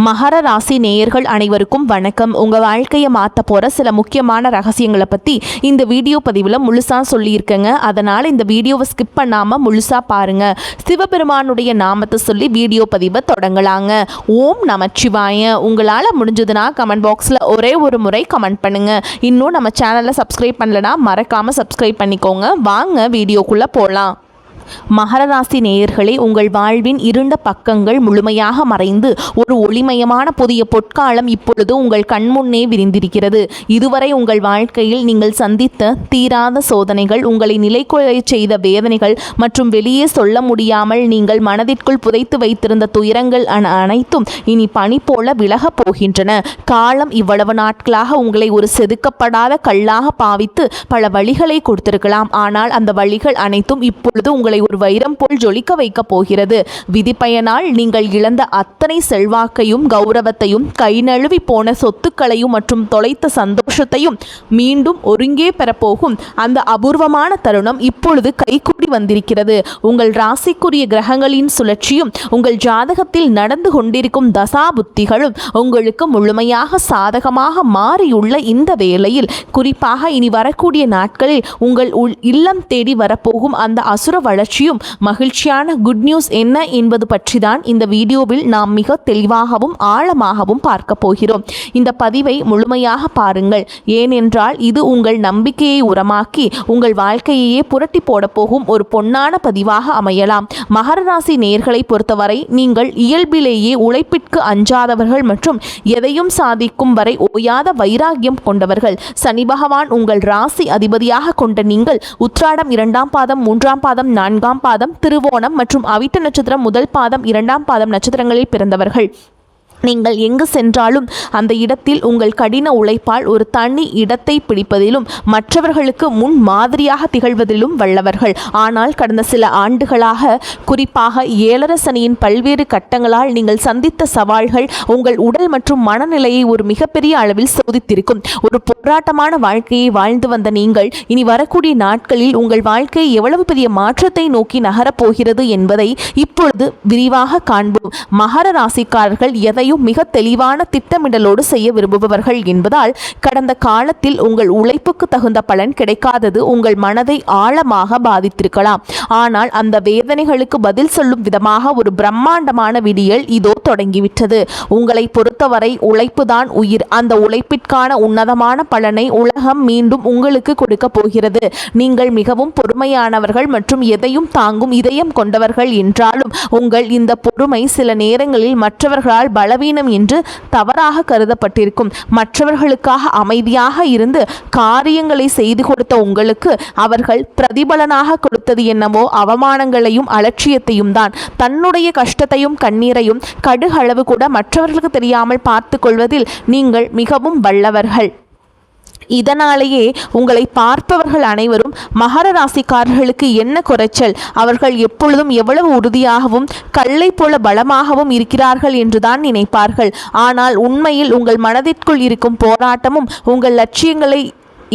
மகர ராசி நேயர்கள் அனைவருக்கும் வணக்கம். உங்கள் வாழ்க்கையை மாற்ற போகிற சில முக்கியமான ரகசியங்களை பற்றி இந்த வீடியோ பதிவில் முழுசாக சொல்லியிருக்கேங்க. அதனால் இந்த வீடியோவை ஸ்கிப் பண்ணாமல் முழுசாக பாருங்கள். சிவபெருமானுடைய நாமத்தை சொல்லி வீடியோ பதிவை தொடங்கலாங்க. ஓம் நமச்சிவாய. உங்களால் முடிஞ்சதுன்னா கமெண்ட் பாக்ஸில் ஒரே ஒரு முறை கமெண்ட் பண்ணுங்கள். இன்னும் நம்ம சேனலை சப்ஸ்கிரைப் பண்ணலைன்னா மறக்காமல் சப்ஸ்கிரைப் பண்ணிக்கோங்க. வாங்க வீடியோக்குள்ளே போகலாம். மகர ராசி நேயர்களே, உங்கள் வாழ்வின் இருண்ட பக்கங்கள் முழுமையாக மறைந்து ஒரு ஒளிமயமான புதிய பொற்காலம் இப்பொழுது உங்கள் கண்முன்னே விரிந்திருக்கிறது. இதுவரை உங்கள் வாழ்க்கையில் நீங்கள் சந்தித்த தீராத சோதனைகள், உங்களை நிலைக்குலை செய்த வேதனைகள் மற்றும் வெளியே சொல்ல முடியாமல் நீங்கள் மனதிற்குள் புதைத்து வைத்திருந்த துயரங்கள் அனைத்தும் இனி பனி போல விலகப் போகின்றன. காலம் இவ்வளவு நாட்களாக உங்களை ஒரு செதுக்கப்படாத கல்லாக பாவித்து பல வழிகளை கொடுத்திருக்கலாம். ஆனால் அந்த வழிகள் அனைத்தும் இப்பொழுது உங்களை ஒரு வைரம் போல் ஜொலிக்க வைக்க போகிறது. விதிப்பயனால் நீங்கள் இழந்த அத்தனை செல்வாக்கையும் கௌரவத்தையும், கை நழுவி போன சொத்துக்களையும் மற்றும் தொலைத்த சந்தோஷத்தையும் மீண்டும் ஒருங்கே பெறப்போகும் அந்த அபூர்வமான தருணம் இப்பொழுது கைகூடி வந்திருக்கிறது. உங்கள் ராசிக்குரிய கிரகங்களின் சுழற்சியும் உங்கள் ஜாதகத்தில் நடந்து கொண்டிருக்கும் தசா புத்திகளும் உங்களுக்கு முழுமையாக சாதகமாக மாறியுள்ள இந்த வேளையில், குறிப்பாக இனி வரக்கூடிய நாட்களில் உங்கள் இல்லம் தேடி வரப்போகும் அந்த அசுர வளர்ச்சியும் மகிழ்ச்சியான குட் நியூஸ் என்ன என்பது பற்றி தான் இந்த வீடியோவில் நாம் மிக தெளிவாகவும் ஆழமாகவும் பார்க்க போகிறோம். இந்த பதிவை முழுமையாக பாருங்கள். ஏனென்றால் இது உங்கள் நம்பிக்கையை உரமாக்கி உங்கள் வாழ்க்கையையே புரட்டி போட போகும் ஒரு பொன்னான பதிவாக அமையலாம். மகர ராசி நேயர்களை பொறுத்தவரை நீங்கள் இயல்பிலேயே உழைப்பிற்கு அஞ்சாதவர்கள் மற்றும் எதையும் சாதிக்கும் வரை ஓயாத வைராகியம் கொண்டவர்கள். சனி பகவான் உங்கள் ராசி அதிபதியாக கொண்ட நீங்கள் உத்திராடம் 2ஆம் பாதம், 3ஆம் பாதம், 4ஆம் பாதம், திருவோணம் மற்றும் அவிட்ட நட்சத்திரம் 1 பாதம், 2ஆம் பாதம் நட்சத்திரங்களில் பிறந்தவர்கள். நீங்கள் எங்கு சென்றாலும் அந்த இடத்தில் உங்கள் கடின உழைப்பால் ஒரு தனி இடத்தை பிடிப்பதிலும் மற்றவர்களுக்கு முன் மாதிரியாக திகழ்வதிலும் வல்லவர்கள். ஆனால் கடந்த சில ஆண்டுகளாக, குறிப்பாக 7 சனியின் பல்வேறு கட்டங்களால் நீங்கள் சந்தித்த சவால்கள் உங்கள் உடல் மற்றும் மனநிலையை ஒரு மிகப்பெரிய அளவில் சோதித்திருக்கும். ஒரு போராட்டமான வாழ்க்கையை வாழ்ந்து வந்த நீங்கள் இனி வரக்கூடிய நாட்களில் உங்கள் வாழ்க்கை எவ்வளவு பெரிய மாற்றத்தை நோக்கி நகரப்போகிறது என்பதை இப்பொழுது விரிவாக காண்போம். மகர ராசிக்காரர்கள் எதையும் மிக தெளிவான திட்டமிடலோடு செய்ய விரும்புபவர்கள் என்பதால் கடந்த காலத்தில் உங்கள் உழைப்புக்கு தகுந்த பலன் கிடைக்காதது உங்கள் மனதை ஆழமாக பாதித்திருக்கலாம். ஆனால் அந்த வேதனைகளுக்கு பதில் சொல்லும் விதமாக ஒரு பிரம்மாண்டமான விடியல் இதோ தொடங்கிவிட்டது. உங்களை பொறுத்தவரை உழைப்புதான் உயிர். அந்த உழைப்பிற்கான உன்னதமான பலனை உலகம் மீண்டும் உங்களுக்கு கொடுக்க போகிறது. நீங்கள் மிகவும் பொறுமையானவர்கள் மற்றும் எதையும் தாங்கும் இதயம் கொண்டவர்கள் என்றாலும் உங்கள் இந்த பொறுமை சில நேரங்களில் மற்றவர்களால் பலவீனம் என்று தவறாக கருதப்பட்டிருக்கும். மற்றவர்களுக்காக அமைதியாக இருந்து காரியங்களை செய்து கொடுத்த உங்களுக்கு அவர்கள் பிரதிபலனாக கொடுத்தது என்னவோ அவமானங்களையும் அலட்சியத்தையும் தான். தன்னுடைய கஷ்டத்தையும் கண்ணீரையும் கடுகளவு கூட மற்றவர்களுக்கு தெரியாமல் பார்த்து கொள்வதில் நீங்கள் மிகவும் வல்லவர்கள். இதனாலேயே உங்களை பார்ப்பவர்கள் அனைவரும் மகர ராசிக்காரர்களுக்கு என்ன குறைச்சல், அவர்கள் எப்பொழுதும் எவ்வளவு உறுதியாகவும் கல்லை போல பலமாகவும் இருக்கிறார்கள் என்றுதான் நினைப்பார்கள். ஆனால் உண்மையில் உங்கள் மனதிற்குள் இருக்கும் போராட்டமும் உங்கள் லட்சியங்களை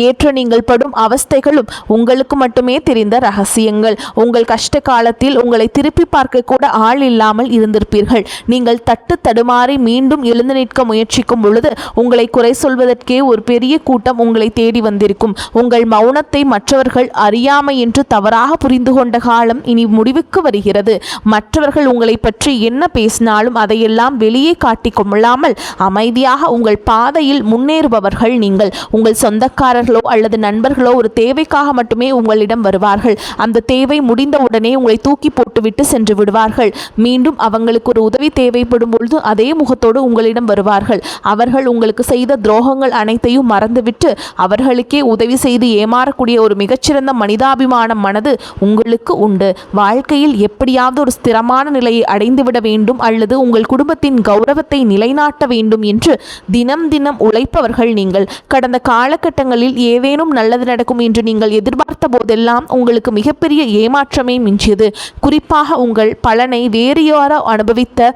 ஏற்ற நீங்கள் படும் அவஸ்தைகளும் உங்களுக்கு மட்டுமே தெரிந்த ரகசியங்கள். உங்கள் கஷ்ட காலத்தில் உங்களை திருப்பி பார்க்க கூட ஆள் இல்லாமல் இருந்திருப்பீர்கள். நீங்கள் தட்டு தடுமாறி மீண்டும் எழுந்து நிற்க முயற்சிக்கும் பொழுது உங்களை குறை சொல்வதற்கே ஒரு பெரிய கூட்டம் உங்களை தேடி வந்திருக்கும். உங்கள் மௌனத்தை மற்றவர்கள் அறியாமை என்று தவறாக புரிந்து கொண்ட காலம் இனி முடிவுக்கு வருகிறது. மற்றவர்கள் உங்களை பற்றி என்ன பேசினாலும் அதையெல்லாம் வெளியே காட்டிக் கொள்ளாமல் அமைதியாக உங்கள் பாதையில் முன்னேறுபவர்கள் நீங்கள். உங்கள் சொந்தக்காரர் அல்லது நண்பர்களோ ஒரு தேவைக்காக மட்டுமே உங்களிடம் வருவார்கள். அந்த தேவை முடிந்த உடனே உங்களை தூக்கி போட்டுவிட்டு சென்று விடுவார்கள். மீண்டும் அவங்களுக்கு ஒரு உதவி தேவைப்படும் பொழுது அதே முகத்தோடு உங்களிடம் வருவார்கள். அவர்கள் உங்களுக்கு செய்த துரோகங்கள் அனைத்தையும் மறந்துவிட்டு அவர்களுக்கே உதவி செய்து ஏமாறக்கூடிய ஒரு மிகச்சிறந்த மனிதாபிமான மனது உங்களுக்கு உண்டு. வாழ்க்கையில் எப்படியாவது ஒரு ஸ்திரமான நிலையை அடைந்துவிட வேண்டும் அல்லது உங்கள் குடும்பத்தின் கௌரவத்தை நிலைநாட்ட வேண்டும் என்று தினம் தினம் உழைப்பவர்கள் நீங்கள். கடந்த காலகட்டங்களில் ஏதேனும் நல்லது நடக்கும் என்று நீங்கள் எதிர்பார்த்த போதெல்லாம் உங்களுக்கு மிகப்பெரிய ஏமாற்றமே மிஞ்சியது. குறிப்பாக உங்கள் பலனை வேறு யாரோ அனுபவித்த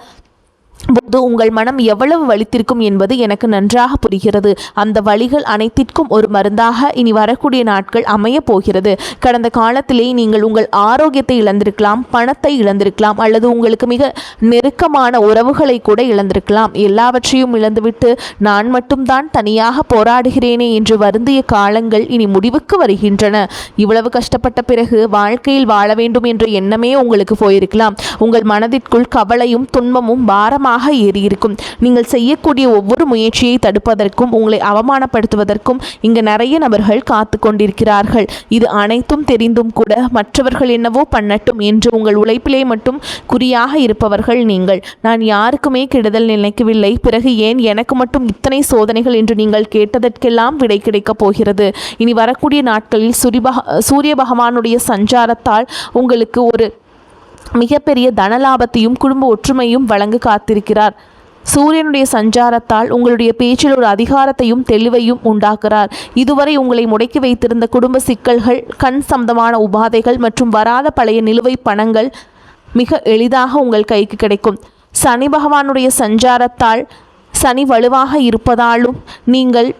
போது உங்கள் மனம் எவ்வளவு வலித்திருக்கும் என்பது எனக்கு நன்றாக புரிகிறது. அந்த வலிகள் அனைத்திற்கும் ஒரு மருந்தாக இனி வரக்கூடிய நாட்கள் அமைய போகிறது. கடந்த காலத்திலே நீங்கள் உங்கள் ஆரோக்கியத்தை இழந்திருக்கலாம், பணத்தை இழந்திருக்கலாம், அல்லது உங்களுக்கு மிக நெருக்கமான உறவுகளை கூட இழந்திருக்கலாம். எல்லாவற்றையும் இழந்துவிட்டு நான் மட்டும்தான் தனியாக போராடுகிறேனே என்று வருந்திய காலங்கள் இனி முடிவுக்கு வருகின்றன. இவ்வளவு கஷ்டப்பட்ட பிறகு வாழ்க்கையில் வாழ வேண்டும் என்ற எண்ணமே உங்களுக்கு போயிருக்கலாம். உங்கள் மனதிற்குள் கவலையும் துன்பமும் பாரமாக ஏறியிருக்கும். நீங்கள் செய்யக்கூடிய ஒவ்வொரு முயற்சியை தடுப்பதற்கும் உங்களை அவமானப்படுத்துவதற்கும் இங்கு நிறைய நபர்கள் காத்து கொண்டிருக்கிறார்கள். இது அனைத்தும் தெரிந்தும் கூட மற்றவர்கள் என்னவோ பண்ணட்டும் என்று உங்கள் உழைப்பிலே மட்டும் குறியாக இருப்பவர்கள் நீங்கள். நான் யாருக்குமே கெடுதல் நினைக்கவில்லை, பிறகு ஏன் எனக்கு மட்டும் இத்தனை சோதனைகள் என்று நீங்கள் கேட்டதற்கெல்லாம் விடை கிடைக்கப் போகிறது. இனி வரக்கூடிய நாட்களில் சூரிய பகவானுடைய சஞ்சாரத்தால் உங்களுக்கு ஒரு மிகப்பெரிய தனலாபத்தையும் குடும்ப ஒற்றுமையும் வழங்க காத்திருக்கிறார். சூரியனுடைய சஞ்சாரத்தால் உங்களுடைய பேச்சில் ஒரு அதிகாரத்தையும் தெளிவையும் உண்டாக்குறார். இதுவரை உங்களை முடக்கி வைத்திருந்த குடும்ப சிக்கல்கள், கண் சம்பந்தமான உபாதைகள் மற்றும் வராத பழைய நிலுவை பணங்கள் மிக எளிதாக உங்கள் கைக்கு கிடைக்கும். சனி பகவானுடைய சஞ்சாரத்தால் சனி வலுவாக இருப்பதாலும் நீங்கள்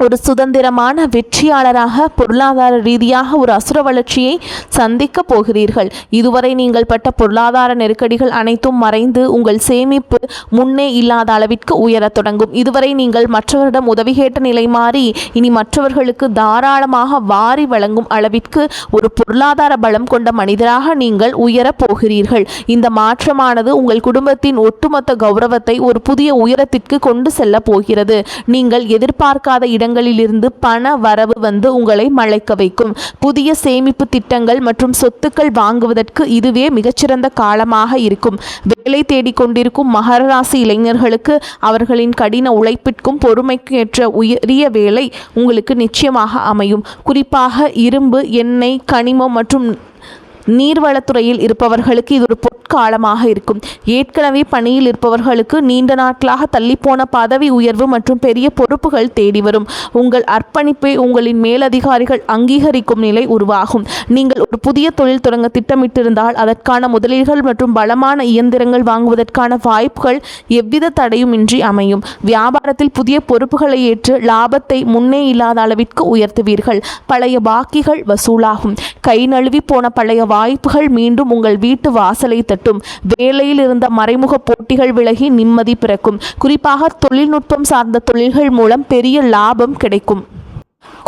ஒரு சுதந்திரமான வெற்றியாளராக பொருளாதார ரீதியாக ஒரு அசுர வளர்ச்சியை சந்திக்க போகிறீர்கள். இதுவரை நீங்கள் பட்ட பொருளாதார நெருக்கடிகள் அனைத்தும் மறைந்து உங்கள் சேமிப்பு முன்னே இல்லாத அளவிற்கு உயரத் தொடங்கும். இதுவரை நீங்கள் மற்றவரிடம் உதவி கேட்ட நிலை மாறி இனி மற்றவர்களுக்கு தாராளமாக வாரி வழங்கும் அளவிற்கு ஒரு பொருளாதார பலம் கொண்ட மனிதராக நீங்கள் உயரப் போகிறீர்கள். இந்த மாற்றமானது உங்கள் குடும்பத்தின் ஒட்டுமொத்த கௌரவத்தை ஒரு புதிய உயரத்திற்கு கொண்டு செல்ல போகிறது. நீங்கள் எதிர்பார்க்காத இடங்களிலிருந்து பண வரவு வந்து உங்களை மலைக்க வைக்கும். புதிய சேமிப்பு திட்டங்கள் மற்றும் சொத்துக்கள் வாங்குவதற்கு இதுவே மிகச்சிறந்த காலமாக இருக்கும். வேலை தேடிக்கொண்டிருக்கும் மகர ராசி இளைஞர்களுக்கு அவர்களின் கடின உழைப்பிற்கும் பொறுமைக்கும் ஏற்ற உயரிய வேலை உங்களுக்கு நிச்சயமாக அமையும். குறிப்பாக இரும்பு, எண்ணெய், கனிமம் மற்றும் நீர்வளத்துறையில் இருப்பவர்களுக்கு இது ஒரு பொற்காலமாக இருக்கும். ஏற்கனவே பணியில் இருப்பவர்களுக்கு நீண்ட நாட்களாக தள்ளிப்போன பதவி உயர்வு மற்றும் பெரிய பொறுப்புகள் தேடி வரும். உங்கள் அர்ப்பணிப்பை உங்களின் மேலதிகாரிகள் அங்கீகரிக்கும் நிலை உருவாகும். நீங்கள் ஒரு புதிய தொழில் தொடங்க திட்டமிட்டிருந்தால் அதற்கான முதலீடுகள் மற்றும் பலமான இயந்திரங்கள் வாங்குவதற்கான வாய்ப்புகள் எவ்வித தடையும் இன்றி அமையும். வியாபாரத்தில் புதிய பொறுப்புகளை ஏற்று லாபத்தை முன்னே இல்லாத அளவிற்கு உயர்த்துவீர்கள். பழைய பாக்கிகள் வசூலாகும். கை நழுவி போன பழைய வாய்ப்புகள் மீண்டும் உங்கள் வீட்டு வாசலை தட்டும். வேலையில் இருந்த மறைமுக போட்டிகள் விலகி நிம்மதி பிறக்கும். குறிப்பாக தொழில்நுட்பம் சார்ந்த தொழில்கள் மூலம் பெரிய லாபம் கிடைக்கும்.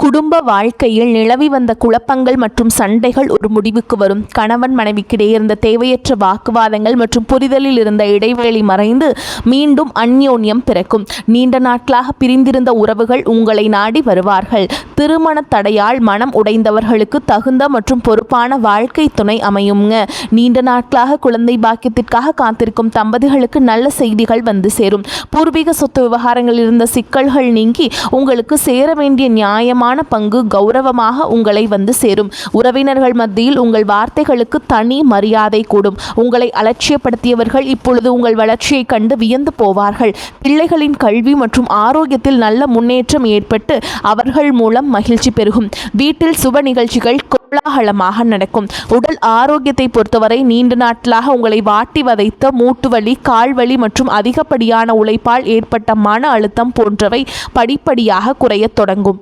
குடும்ப வாழ்க்கையில் நிலவி வந்த குழப்பங்கள் மற்றும் சண்டைகள் ஒரு முடிவுக்கு வரும். கணவன் மனைவிக்கிடையே இருந்த தேவையற்ற வாக்குவாதங்கள் மற்றும் புரிதலில் இருந்த இடைவெளி மறைந்து மீண்டும் அந்யோன்யம் பிறக்கும். நீண்ட நாட்களாக பிரிந்திருந்த உறவுகள் உங்களை நாடி வருவார்கள். திருமண தடையால் மனம் உடைந்தவர்களுக்கு தகுந்த மற்றும் பொறுப்பான வாழ்க்கை துணை அமையுங்க. நீண்ட நாட்களாக குழந்தை பாக்கியத்திற்காக காத்திருக்கும் தம்பதிகளுக்கு நல்ல செய்திகள் வந்து சேரும். பூர்வீக சொத்து விவகாரங்களில் இருந்த சிக்கல்கள் நீங்கி உங்களுக்கு சேர வேண்டிய நியாயமான பங்கு கௌரவமாக உங்களை வந்து சேரும். உறவினர்கள் மத்தியில் உங்கள் வார்த்தைகளுக்கு தனி மரியாதை கூடும். உங்களை அலட்சியப்படுத்தியவர்கள் இப்பொழுது உங்கள் வளர்ச்சியை கண்டு வியந்து போவார்கள். பிள்ளைகளின் கல்வி மற்றும் ஆரோக்கியத்தில் நல்ல முன்னேற்றம் ஏற்பட்டு அவர்கள் மூலம் மகிழ்ச்சி பெருகும். வீட்டில் சுப நிகழ்ச்சிகள் கோலாகலமாக நடக்கும். உடல் ஆரோக்கியத்தை பொறுத்தவரை நீண்ட நாட்களாக உங்களை வாட்டி வதைத்த மூட்டுவலி, கால்வலி மற்றும் அதிகப்படியான உழைப்பால் ஏற்பட்ட மன அழுத்தம் போன்றவை படிப்படியாக குறையத் தொடங்கும்.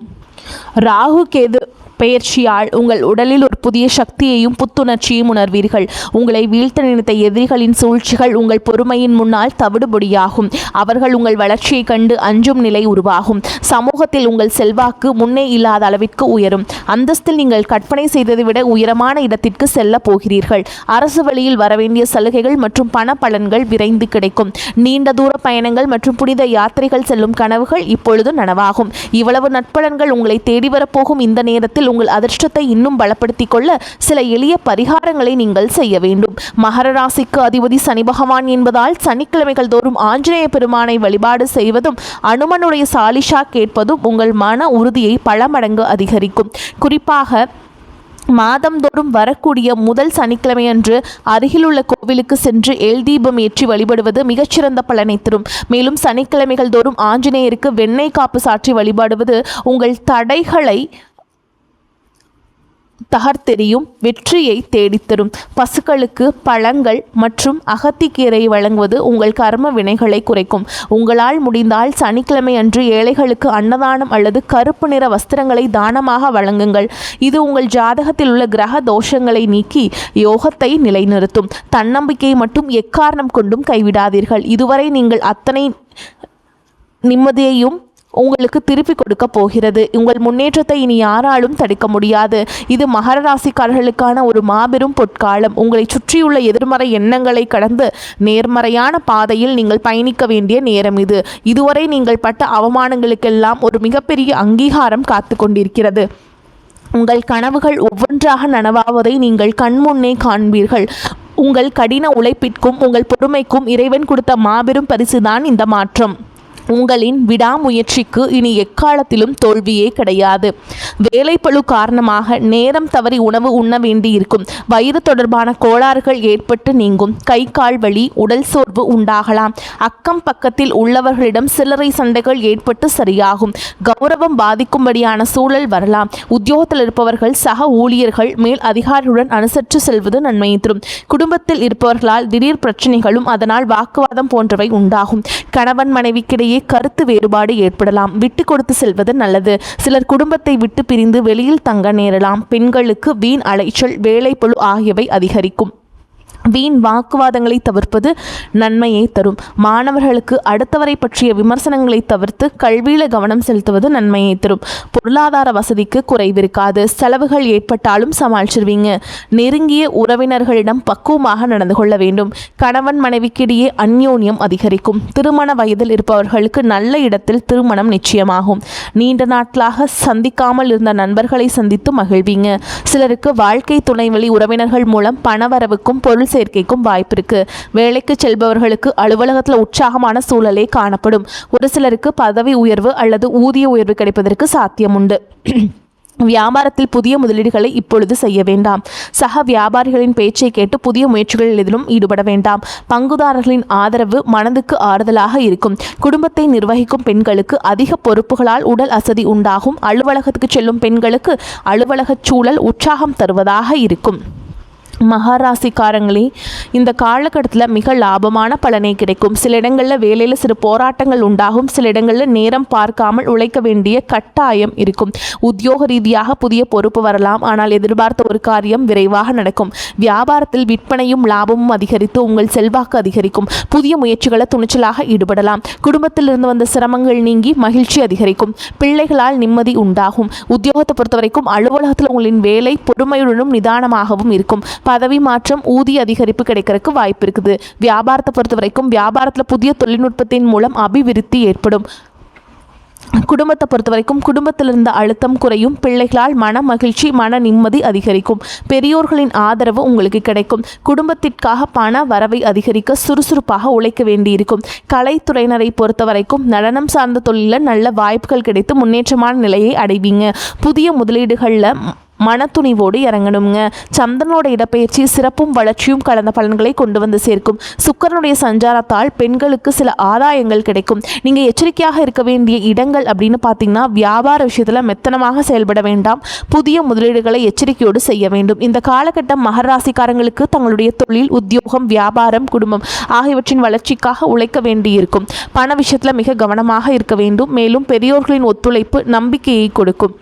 ராகு கேது பெயர்ச்சியால் உங்கள் உடலில் ஒரு புதிய சக்தியையும் புத்துணர்ச்சியும் உணர்வீர்கள். உங்களை வீழ்த்த நினைத்த எதிரிகளின் சூழ்ச்சிகள் உங்கள் பொறுமையின் முன்னால் தவிடுபொடியாகும். அவர்கள் உங்கள் வளர்ச்சியை கண்டு அஞ்சும் நிலை உருவாகும். சமூகத்தில் உங்கள் செல்வாக்கு முன்னே இல்லாத அளவிற்கு உயரும். அந்தஸ்தில் நீங்கள் கற்பனை செய்ததை விட உயரமான இடத்திற்கு செல்ல போகிறீர்கள். அரசு வழியில் வரவேண்டிய சலுகைகள் மற்றும் பண பலன்கள் விரைந்து கிடைக்கும். நீண்ட தூர பயணங்கள் மற்றும் புனித யாத்திரைகள் செல்லும் கனவுகள் இப்பொழுது நனவாகும். இவ்வளவு நட்பலன்கள் உங்களை தேடி வரப்போகும் இந்த நேரத்தில் உங்கள் அதிர்ஷ்டத்தை இன்னும் பலப்படுத்திக் கொள்ள சில எளிய பரிகாரங்களை நீங்கள் செய்ய வேண்டும். மகர ராசிக்கு அதிபதி சனி பகவான் என்பதால் சனிக்கிழமைகள் தோறும் ஆஞ்சநேய பெருமானை வழிபாடு செய்வதும் அனுமனுடைய சாலிஷா கேட்பதும் உங்கள் மன உறுதியை பல மடங்கு அதிகரிக்கும். குறிப்பாக மாதந்தோறும் வரக்கூடிய முதல் சனிக்கிழமையன்று அருகிலுள்ள கோவிலுக்கு சென்று எல் தீபம் ஏற்றி வழிபடுவது மிகச்சிறந்த பலனை தரும். மேலும் சனிக்கிழமைகள் தோறும் ஆஞ்சநேயருக்கு வெண்ணெய் காப்பு சாற்றி வழிபாடுவது உங்கள் தடைகளை தகர்த்தெறியும் வெற்றியை தேடித்தரும். பசுக்களுக்கு பழங்கள் மற்றும் அகத்திக்கீரை வழங்குவது உங்கள் கர்ம வினைகளை குறைக்கும். உங்களால் முடிந்தால் சனிக்கிழமை அன்று ஏழைகளுக்கு அன்னதானம் அல்லது கருப்பு நிற வஸ்திரங்களை தானமாக வழங்குங்கள். இது உங்கள் ஜாதகத்தில் உள்ள கிரக தோஷங்களை நீக்கி யோகத்தை நிலைநிறுத்தும். தன்னம்பிக்கையை மட்டும் எக்காரணம் கொண்டும் கைவிடாதீர்கள். இதுவரை நீங்கள் அத்தனை நிம்மதியையும் உங்களுக்கு திருப்பி கொடுக்க போகிறது. உங்கள் முன்னேற்றத்தை இனி யாராலும் தடுக்க முடியாது. இது மகர ராசிக்காரர்களுக்கான ஒரு மாபெரும் பொற்காலம். உங்களை சுற்றியுள்ள எதிர்மறை எண்ணங்களை கடந்து நேர்மறையான பாதையில் நீங்கள் பயணிக்க வேண்டிய நேரம் இது. இதுவரை நீங்கள் பட்ட அவமானங்களுக்கெல்லாம் ஒரு மிகப்பெரிய அங்கீகாரம் காத்து கொண்டிருக்கிறது. உங்கள் கனவுகள் ஒவ்வொன்றாக நனவாவதை நீங்கள் கண்முன்னே காண்பீர்கள். உங்கள் கடின உழைப்பிற்கும் உங்கள் பொறுமைக்கும் இறைவன் கொடுத்த மாபெரும் பரிசுதான் இந்த மாற்றம். உங்களின் விடாமுயற்சிக்கு இனி எக்காலத்திலும் தோல்வியே கிடையாது. வேலைப்பளு காரணமாக நேரம் தவறி உணவு உண்ண வேண்டியிருக்கும். வயிறு தொடர்பான கோளாறுகள் ஏற்பட்டு நீங்கும். கை கால் வலி, உடல் சோர்வு உண்டாகலாம். அக்கம் பக்கத்தில் உள்ளவர்களிடம் சில்லறை சண்டைகள் ஏற்பட்டு சரியாகும். கௌரவம் பாதிக்கும்படியான சூழல் வரலாம். உத்தியோகத்தில் இருப்பவர்கள் சக ஊழியர்கள் மேல் அதிகாரியுடன் அனுசரித்து செல்வது நன்மையை தரும். குடும்பத்தில் இருப்பவர்களால் திடீர் பிரச்சனைகளும் அதனால் வாக்குவாதம் போன்றவை உண்டாகும். கணவன் மனைவிக்கிடையே கருத்து வேறுபாடு ஏற்படலாம். விட்டு கொடுத்து செல்வது நல்லது. சிலர் குடும்பத்தை விட்டு பிரிந்து வெளியில் தங்க நேரலாம். பெண்களுக்கு வீண் அலைச்சல், வேலைப்பளு ஆகியவை அதிகரிக்கும். வீண் வாக்குவாதங்களை தவிர்ப்பது நன்மையை தரும். மாணவர்களுக்கு அடுத்தவரை பற்றிய விமர்சனங்களை தவிர்த்து கல்வியில் கவனம் செலுத்துவது நன்மையை தரும். பொருளாதார வசதிக்கு குறைவிருக்காது. செலவுகள் ஏற்பட்டாலும் சமாளிச்சிருவீங்க. நெருங்கிய உறவினர்களிடம் பக்குவமாக நடந்து கொள்ள வேண்டும். கணவன் மனைவிக்கிடையே அந்யோன்யம் அதிகரிக்கும். திருமண வயதில் இருப்பவர்களுக்கு நல்ல இடத்தில் திருமணம் நிச்சயமாகும். நீண்ட நாட்களாக சந்திக்காமல் இருந்த நண்பர்களை சந்தித்து மகிழ்வீங்க. சிலருக்கு வாழ்க்கை துணை வழி உறவினர்கள் மூலம் பணவரவுக்கும் பொருள் சேர்க்கைக்கும் வாய்ப்பு இருக்கு. வேலைக்கு செல்பவர்களுக்கு அலுவலகத்தில் உற்சாகமான சூழலே காணப்படும். ஒரு சிலருக்கு பதவி உயர்வு அல்லது ஊதிய உயர்வு கிடைப்பதற்கு சாத்தியம் உண்டு. வியாபாரத்தில் புதிய முதலீடுகளை இப்பொழுது செய்ய வேண்டாம். சக வியாபாரிகளின் பேச்சை கேட்டு புதிய முயற்சிகளில் எதிலும் ஈடுபட வேண்டாம். பங்குதாரர்களின் ஆதரவு மனதுக்கு ஆறுதலாக இருக்கும். குடும்பத்தை நிர்வகிக்கும் பெண்களுக்கு அதிக பொறுப்புகளால் உடல் அசதி உண்டாகும். அலுவலகத்துக்கு செல்லும் பெண்களுக்கு அலுவலக சூழல் உற்சாகம் தருவதாக இருக்கும். மகாராசிக்காரங்களே, இந்த காலகட்டத்தில் மிக லாபமான பலனே கிடைக்கும். சில இடங்களில் வேலையில் சிறு போராட்டங்கள் உண்டாகும். சில இடங்களில் நேரம் பார்க்காமல் உழைக்க வேண்டிய கட்டாயம் இருக்கும். உத்தியோக ரீதியாக புதிய பொறுப்பு வரலாம். ஆனால் எதிர்பார்த்த ஒரு காரியம் விரைவாக நடக்கும். வியாபாரத்தில் விற்பனையும் லாபமும் அதிகரித்து உங்கள் செல்வாக்கு அதிகரிக்கும். புதிய முயற்சிகளை துணிச்சலாக ஈடுபடலாம். குடும்பத்தில் இருந்து வந்த சிரமங்கள் நீங்கி மகிழ்ச்சி அதிகரிக்கும். பிள்ளைகளால் நிம்மதி உண்டாகும். உத்தியோகத்தை பொறுத்தவரைக்கும் அலுவலகத்தில் உங்களின் வேலை பொறுமையுடனும் நிதானமாகவும் இருக்கும். பதவி மாற்றம், ஊதிய அதிகரிப்பு கிடைக்கிறதுக்கு வாய்ப்பு இருக்குது. வியாபாரத்தை பொறுத்த வரைக்கும் வியாபாரத்தில் புதிய தொழில்நுட்பத்தின் மூலம் அபிவிருத்தி ஏற்படும். குடும்பத்தை பொறுத்த வரைக்கும் குடும்பத்தில் இருந்த அழுத்தம் குறையும். பிள்ளைகளால் மன மகிழ்ச்சி, மன நிம்மதி அதிகரிக்கும். பெரியோர்களின் ஆதரவு உங்களுக்கு கிடைக்கும். குடும்பத்திற்காக பண வரவை அதிகரிக்க சுறுசுறுப்பாக உழைக்க வேண்டியிருக்கும். கலைத்துறையினரை பொறுத்த வரைக்கும் நடனம் சார்ந்த தொழிலில் நல்ல வாய்ப்புகள் கிடைத்து முன்னேற்றமான நிலையை அடைவீங்க. புதிய முதலீடுகளில் மனத்துணிவோடு இறங்கணுங்க. சந்திரனோட இடப்பெயர்ச்சி சிறப்பும் வளர்ச்சியும் கலந்த பலன்களை கொண்டு வந்து சேர்க்கும். சுக்கிரனுடைய சஞ்சாரத்தால் பெண்களுக்கு சில ஆதாயங்கள் கிடைக்கும். நீங்கள் எச்சரிக்கையாக இருக்க வேண்டிய இடங்கள் அப்படின்னு பார்த்தீங்கன்னா, வியாபார விஷயத்தில் மெத்தனமாக செயல்பட வேண்டாம். புதிய முதலீடுகளை எச்சரிக்கையோடு செய்ய வேண்டும். இந்த காலகட்டம் மகர ராசிக்காரங்களுக்கு தங்களுடைய தொழில், உத்தியோகம், வியாபாரம், குடும்பம் ஆகியவற்றின் வளர்ச்சிக்காக உழைக்க வேண்டியிருக்கும். பண விஷயத்தில் மிக கவனமாக இருக்க வேண்டும். மேலும் பெரியோர்களின் ஒத்துழைப்பு நம்பிக்கையை கொடுக்கும்.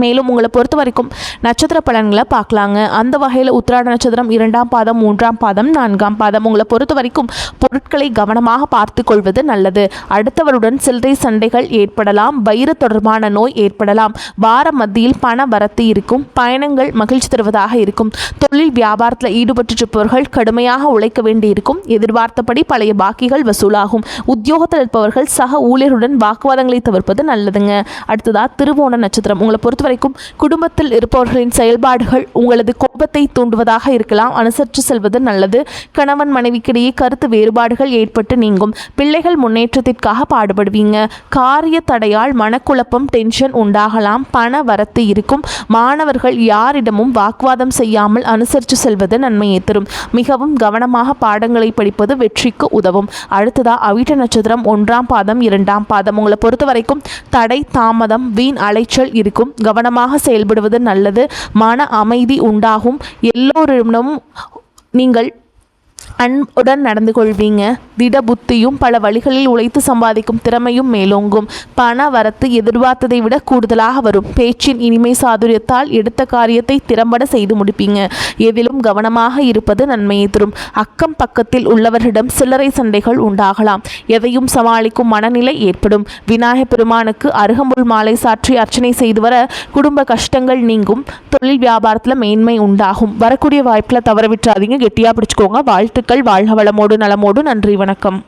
மேலும் உங்களை பொறுத்த வரைக்கும் நட்சத்திர பலன்களை பார்க்கலாங்க. அந்த வகையில் உத்திராட நட்சத்திரம் 2ஆம் பாதம், 3ஆம் பாதம், 4ஆம் பாதம் உங்களை பொறுத்த வரைக்கும் பொருட்களை கவனமாக பார்த்து கொள்வது நல்லது. அடுத்தவருடன் சில்லறை சண்டைகள் ஏற்படலாம். வயிறு தொடர்பான நோய் ஏற்படலாம். வார மத்தியில் பண வரத்து இருக்கும். பயணங்கள் மகிழ்ச்சி தருவதாக இருக்கும். தொழில் வியாபாரத்தில் ஈடுபட்டிருப்பவர்கள் கடுமையாக உழைக்க வேண்டியிருக்கும். எதிர்பார்த்தபடி பழைய பாக்கிகள் வசூலாகும். உத்தியோகத்தில் இருப்பவர்கள் சக ஊழியருடன் வாக்குவாதங்களை தவிர்ப்பது நல்லதுங்க. அடுத்ததா திருவோண நட்சத்திரம் உங்களை பொறுத்த வரைக்கும் குடும்பத்தில் இருப்பவர்களின் செயல்பாடுகள் உங்களது கோபத்தை தூண்டுவதாக இருக்கலாம். அனுசரித்து செல்வது நல்லது. கணவன் மனைவிக்கிடையே கருத்து வேறுபாடுகள் ஏற்பட்டு நீங்கும். பிள்ளைகள் முன்னேற்றத்திற்காக பாடுபடுவீங்க. காரிய தடையால் மனக்குழப்பம், டென்ஷன் உண்டாகலாம். பண வரத்து இருக்கும். மாணவர்கள் யாரிடமும் வாக்குவாதம் செய்யாமல் அனுசரித்து செல்வது நன்மையை தரும். மிகவும் கவனமாக பாடங்களை படிப்பது வெற்றிக்கு உதவும். அடுத்ததா அவிட்ட நட்சத்திரம் 1ஆம் பாதம், 2ஆம் பாதம் உங்களை பொறுத்த வரைக்கும் தடை, தாமதம், வீண் அலைச்சல் இருக்கும். கவனமாக செயல்படுவது நல்லது. மன அமைதி உண்டாகும். எல்லோரிடமும் நீங்கள் அன்புடன் நடந்து கொள்வீங்க. திட புத்தியும் பல வழிகளில் உழைத்து சம்பாதிக்கும் திறமையும் மேலோங்கும். பண வரத்து எதிர்பார்த்ததை விட கூடுதலாக வரும். பேச்சின் இனிமை சாதுரியத்தால் எடுத்த காரியத்தை திறம்பட செய்து முடிப்பீங்க. எதிலும் கவனமாக இருப்பது நன்மையை தரும். அக்கம் பக்கத்தில் உள்ளவர்களிடம் சில்லறை சண்டைகள் உண்டாகலாம். எதையும் சமாளிக்கும் மனநிலை ஏற்படும். விநாயகப் பெருமானுக்கு அருகம்புல் மாலை சாற்றி அர்ச்சனை செய்து வர குடும்ப கஷ்டங்கள் நீங்கும். தொழில் வியாபாரத்தில் மேன்மை உண்டாகும். வரக்கூடிய வாய்ப்பில் தவற விட்டுறாதீங்க. கெட்டியாக பிடிச்சுக்கோங்க. வாழ்த்துக்கள். வாழ்க வளமோடு நலமோடு. நன்றி. வணக்கம்.